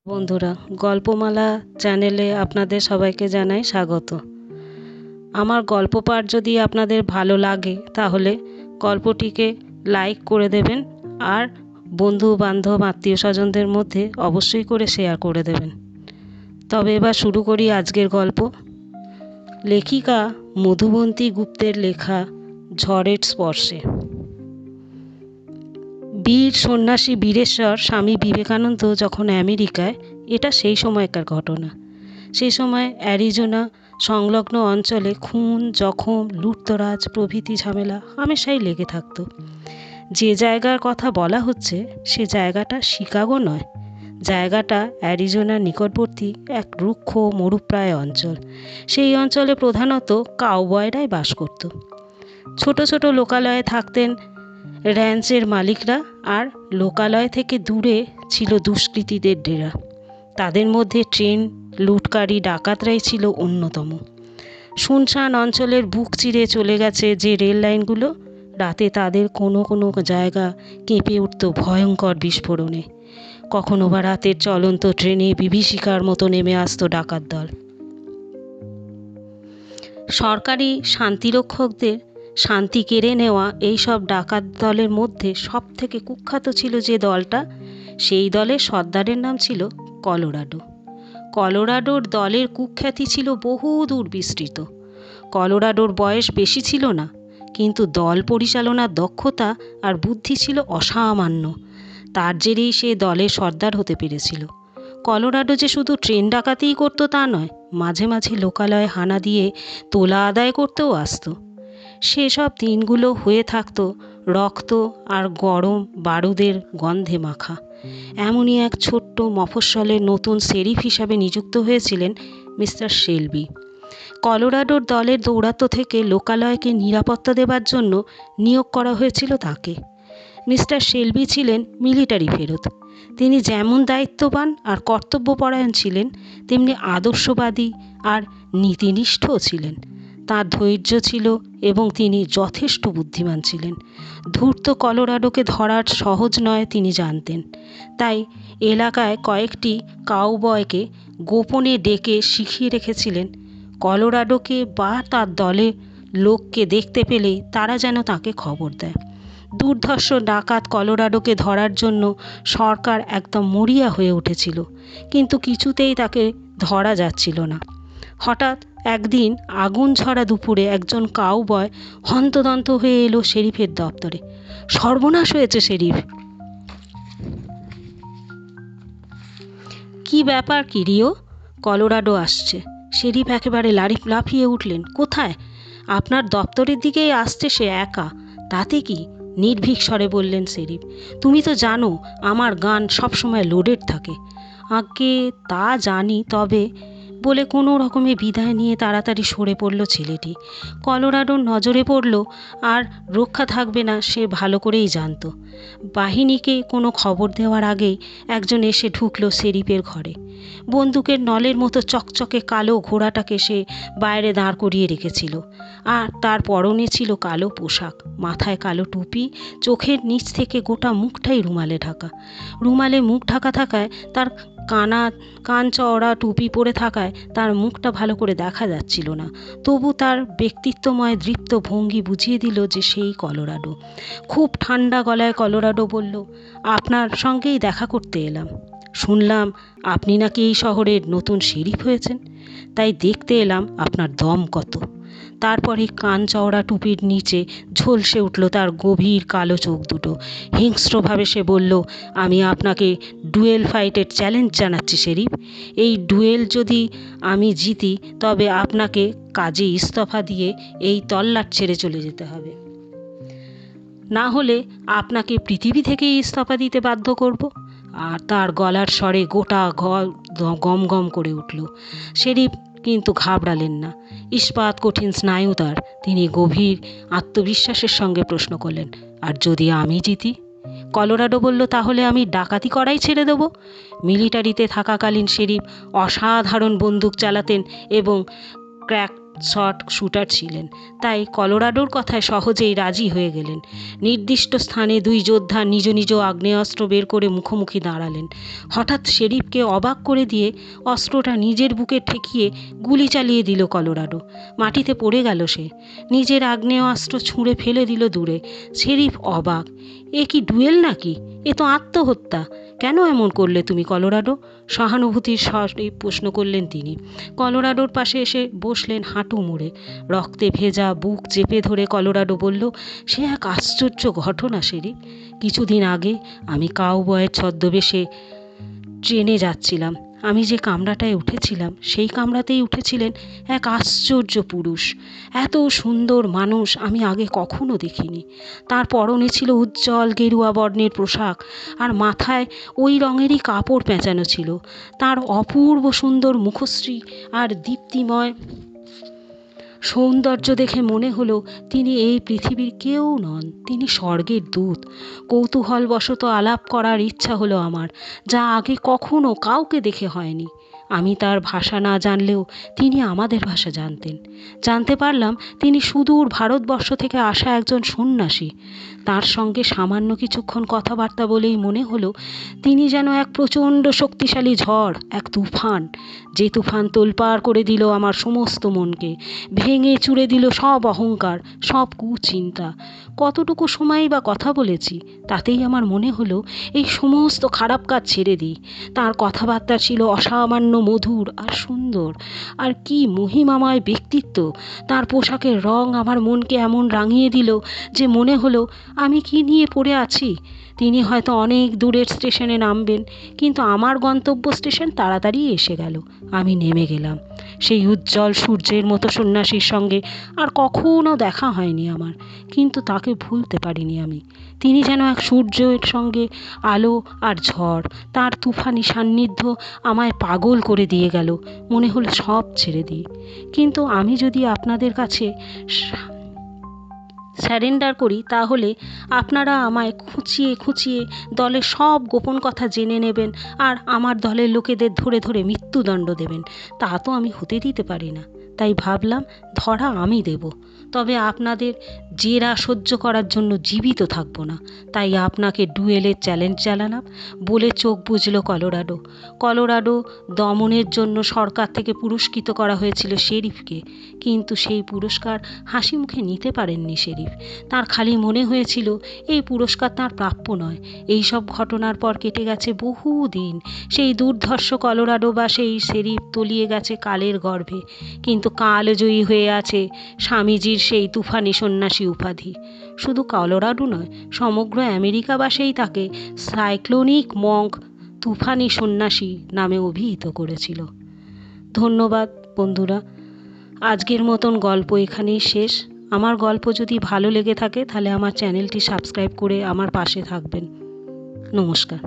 বন্ধুরা, গল্পমালা চ্যানেলে আপনাদের সবাইকে জানাই স্বাগত। আমার গল্প পাঠ যদি আপনাদের ভালো লাগে তাহলে গল্পটিকে লাইক করে দেবেন আর বন্ধু বান্ধব আত্মীয় স্বজনদের মধ্যে অবশ্যই করে শেয়ার করে দেবেন। তবে এবার শুরু করি আজকের গল্প। লেখিকা মধুবন্তী গুপ্তের লেখা ঝড়ের স্পর্শে। বীর সন্ন্যাসী বীরেশ্বর স্বামী বিবেকানন্দ যখন আমেরিকায়, এটা সেই সময়কার ঘটনা। সেই সময় অ্যারিজোনা সংলগ্ন অঞ্চলে খুন, জখম, লুটতরাজ প্রভৃতি ঝামেলা হামেশাই লেগে থাকত। যে জায়গার কথা বলা হচ্ছে সে জায়গাটা শিকাগো নয়, জায়গাটা অ্যারিজোনার নিকটবর্তী এক রুক্ষ মরুপ্রায় অঞ্চল। সেই অঞ্চলে প্রধানত কাউবয়রাই বাস করত। ছোট ছোট লোকালয়ে থাকতেন র্যাঞ্চের মালিকরা, আর লোকালয় থেকে দূরে ছিল দুষ্কৃতীদের ডেরা। তাদের মধ্যে ট্রেন লুটকারী ডাকাতরাই ছিল অন্যতম। শুনশান অঞ্চলের বুক চিরে চলে গেছে যে রেল লাইনগুলো, রাতে তাদের কোনো কোনো জায়গা কেঁপে উঠত ভয়ঙ্কর বিস্ফোরণে। কখনো বা রাতের চলন্ত ট্রেনে বিভীষিকার মতো নেমে আসত ডাকাত দল। সরকারি শান্তিরক্ষকদের শান্তি কেড়ে নেওয়া এই সব ডাকাত দলের মধ্যে সব থেকে কুখ্যাত ছিল যে দলটা, সেই দলের সর্দারের নাম ছিল কলোরাডো। কলোরাডোর দলের কুখ্যাতি ছিল বহু দূর বিস্তৃত। কলোরাডোর বয়স বেশি ছিল না, কিন্তু দল পরিচালনার দক্ষতা আর বুদ্ধি ছিল অসামান্য। তার জেরেই সে দলের সর্দার হতে পেরেছিল। কলোরাডো যে শুধু ট্রেন ডাকাতিই করতো তা নয়, মাঝে মাঝে লোকালয়ে হানা দিয়ে তোলা আদায় করতেও আসতো। সেসব দিনগুলো হয়ে থাকতো রক্ত আর গরম বারুদের গন্ধে মাখা। এমনই এক ছোট্ট মফস্বলের নতুন শেরিফ হিসাবে নিযুক্ত হয়েছিলেন মিস্টার শেলবি। কলোরাডোর দলের দৌরাত্ম্য থেকে লোকালয়কে নিরাপত্তা দেবার জন্য নিয়োগ করা হয়েছিল তাকে। মিস্টার শেলবি ছিলেন মিলিটারি ফেরত। তিনি যেমন দায়িত্ববান আর কর্তব্যপরায়ণ ছিলেন, তেমনি আদর্শবাদী আর নীতিনিষ্ঠও ছিলেন। তার ধৈর্য ছিল এবং তিনি যথেষ্ট বুদ্ধিমান ছিলেন। ধূর্ত কলোরাডোকে ধরা সহজ নয় তিনি জানতেন। তাই এলাকায় কয়েকটি কাউবয়কে গোপনে ডেকে শিখিয়ে রেখেছিলেন, কলোরাডোকে বা তার দলের লোককে দেখতে পেলেই তারা যেন তাকে খবর দেয়। দুর্ধর্ষ ডাকাত কলোরাডোকে ধরার জন্য সরকার একদম মরিয়া হয়ে উঠেছিল, কিন্তু কিছুতেই তাকে ধরা যাচ্ছিল না। হঠাৎ একদিন আগুন ঝরা দুপুরে একজন কাউবয় হন্তদন্ত হয়ে এলো শেরিফের দপ্তরে। সর্বনাশ হয়েছে শেরিফ। কি ব্যাপার কিরিও? কলোরাডো আসছে। শেরিফ একেবারে লাফিয়ে উঠলেন। কোথায়? আপনার দপ্তরের দিকেই আসছে সে একা। তাতে কি? নির্ভীক স্বরে বললেন শেরিফ। তুমি তো জানো আমার গান সবসময় লোডেড থাকে। আগে তা জানি, তবে বলে কোনো রকমে বিদায় নিয়ে তাড়াতাড়ি সরে পড়ল ছেলেটি। কলোরাডোর নজরে পড়ল আর রক্ষা থাকবে না সে ভালো করেই জানত। বাহিনীকে কোনো খবর দেওয়ার আগেই একজন এসে ঢুকলো শেরিফের ঘরে। বন্দুকের নলের মতো চকচকে কালো ঘোড়াটাকে সে বাইরে দাঁড় করিয়ে রেখেছিল, আর তার পরনে ছিল কালো পোশাক, মাথায় কালো টুপি, চোখের নিচ থেকে গোটা মুখটাই রুমালে ঢাকা। রুমালে মুখ ঢাকা থাকায় তার কান চওড়া টুপি পরে থাকায় তার মুখটা ভালো করে দেখা যাচ্ছিল না। তবু তার ব্যক্তিত্বময় দৃপ্ত ভঙ্গি বুঝিয়ে দিল যে সেই কলোরাডো। খুব ঠান্ডা গলায় কলোরাডো বলল, আপনার সঙ্গেই দেখা করতে এলাম। শুনলাম আপনি নাকি এই শহরের নতুন শেরিফ হয়েছেন, তাই দেখতে এলাম আপনার দম কত। তারপরে কান চওড়া টুপির নিচে ঝলসে উঠল তার গভীর কালো চোখ দুটো। হিংস্রভাবে সে বলল, আমি আপনাকে ডুয়েল ফাইটের চ্যালেঞ্জ জানাচ্ছি শেরিফ। এই ডুয়েল যদি আমি জিতি তবে আপনাকে কাজে ইস্তফা দিয়ে এই তল্লাট ছেড়ে চলে যেতে হবে, না হলে আপনাকে পৃথিবী থেকেই ইস্তফা দিতে বাধ্য করব। আর তার গলার স্বরে গোটা গম গম করে উঠল। শেরিফ কিন্তু ঘাবড়ালেন না। ইস্পাত কঠিন স্নায়ু তার। তিনি গভীর আত্মবিশ্বাসের সঙ্গে প্রশ্ন করলেন, আর যদি আমি জিতি? কলোরাডো বলল, তাহলে আমি ডাকাতি করাই ছেড়ে দেব। মিলিটারিতে থাকাকালীন শেরিফ অসাধারণ বন্দুক চালাতেন এবং ক্র্যাক শট শুটার ছিলেন, তাই কলোরাডোর কথায় সহজেই রাজি হয়ে গেলেন। নির্দিষ্ট স্থানে দুই যোদ্ধা নিজ নিজ আগ্নেয়াস্ত্র বের করে মুখোমুখি দাঁড়ালেন। হঠাৎ শেরিফকে অবাক করে দিয়ে অস্ত্রটা নিজের বুকে ঠেকিয়ে গুলি চালিয়ে দিল কলোরাডো। মাটিতে পড়ে গেল সে। নিজের আগ্নেয়াস্ত্র ছুঁড়ে ফেলে দিল দূরে। শেরিফ অবাক। এ কি ডুয়েল নাকি? এ তো আত্মহত্যা। কেন এমন করলে তুমি কলোরাডো? সহানুভূতির স্বরে প্রশ্ন করলেন তিনি। কলোরাডোর পাশে এসে বসলেন হাঁটু মুড়ে। রক্তে ভেজা বুক চেপে ধরে কলোরাডো বলল, সে এক আশ্চর্য ঘটনা শেরিফ। কিছুদিন আগে আমি কাউবয়ের ছদ্মবেশে ট্রেনে যাচ্ছিলাম। আমি যে কামরাটায় উঠেছিলাম সেই কামরাতেই উঠেছিলেন এক আশ্চর্য পুরুষ। এত সুন্দর মানুষ আমি আগে কখনো দেখিনি। তার পরনে ছিল উজ্জ্বল গেরুয়া বর্ণের পোশাক, আর মাথায় ওই রঙেরই কাপড় পেঁচানো ছিল। তার অপূর্ব সুন্দর মুখশ্রী আর দীপ্তিময় সৌন্দর্য দেখে মনে হলো তিনি এই পৃথিবীর কেউ নন, তিনি স্বর্গের দূত। কৌতূহলবশত আলাপ করার ইচ্ছা হলো আমার, যা আগে কখনো কাউকে দেখে হয়নি। আমি তার ভাষা না জানলেও তিনি আমাদের ভাষা জানতেন। জানতে পারলাম তিনি সুদূর ভারতবর্ষ থেকে আসা একজন সন্ন্যাসী। তার সঙ্গে সামান্য কিছুক্ষণ কথাবার্তা বলেই মনে হলো তিনি যেন এক প্রচণ্ড শক্তিশালী ঝড়, এক তুফান, যে তুফান তোলপাড় করে দিল আমার সমস্ত মনকে, ভেঙে চুরে দিল সব অহংকার, সব কুচিন্তা। কতটুকু সময় বা কথা বলেছি, তাতেই আমার মনে হলো এই সমস্ত খারাপ কাজ ছেড়ে দিই। তার কথাবার্তা ছিল অসামান্য মধুর আর সুন্দর। আর কি মহিমাময় ব্যক্তিত্ব! তার পোশাকের রং আমার মনকে এমন রাঙিয়ে দিল যে মনে হলো আমি কি নিয়ে পড়ে আছি। তিনি হয়তো অনেক দূরের স্টেশনে নামবেন, কিন্তু আমার গন্তব্য স্টেশন তাড়াতাড়ি এসে গেল। আমি নেমে গেলাম। সেই উজ্জ্বল সূর্যের মতো সন্ন্যাসীর সঙ্গে আর কখনো দেখা হয়নি আমার, কিন্তু তাকে ভুলতে পারিনি আমি। তিনি যেন এক সূর্যের সঙ্গে আলো আর ঝড়। তার তুফানি সান্নিধ্য আমায় পাগল করে দিয়ে গেল। মনে হলো সব ছেড়ে দিই। কিন্তু আমি যদি আপনাদের কাছে স্যারেন্ডার করি, তাহলে আপনারা আমায় খুঁচিয়ে খুঁচিয়ে দলের সব গোপন কথা জেনে নেবেন আর আমার দলের লোকেদের ধরে ধরে মৃত্যুদণ্ড দেবেন। তা তো আমি হতে দিতে পারি না। তাই ভাবলাম ধরা আমি দেব, তবে আপনাদের জেরা সহ্য করার জন্য জীবিত থাকবো না। তাই আপনাকে ডুয়েলের চ্যালেঞ্জ জানালাম। বলে চোখ বুজল কলোরাডো। কলোরাডো দমনের জন্য সরকার থেকে পুরস্কৃত করা হয়েছিল শেরিফকে, কিন্তু সেই পুরস্কার হাসি মুখে নিতে পারেননি শেরিফ। তার খালি মনে হয়েছিল এই পুরস্কার তার প্রাপ্য নয়। এই সব ঘটনার পর কেটে গেছে বহু দিন। সেই দুর্ধর্ষ কলোরাডো বা সেই শেরিফ তলিয়ে গেছে কালের গর্ভে, কিন্তু কালজয়ী হয়ে আছে স্বামীজির সেই তুফানি সন্ন্যাসী উপাধি। শুধু কলোরাডো নয়, সমগ্র আমেরিকাবাসীই তাকে সাইক্লোনিক মঙ্ক, তুফানি সন্ন্যাসী নামে অভিহিত করেছিল। ধন্যবাদ বন্ধুরা। আজকের মতন গল্প এখানেই শেষ। আমার গল্প যদি ভালো লেগে থাকে তাহলে আমার চ্যানেলটি সাবস্ক্রাইব করে আমার পাশে থাকবেন। নমস্কার।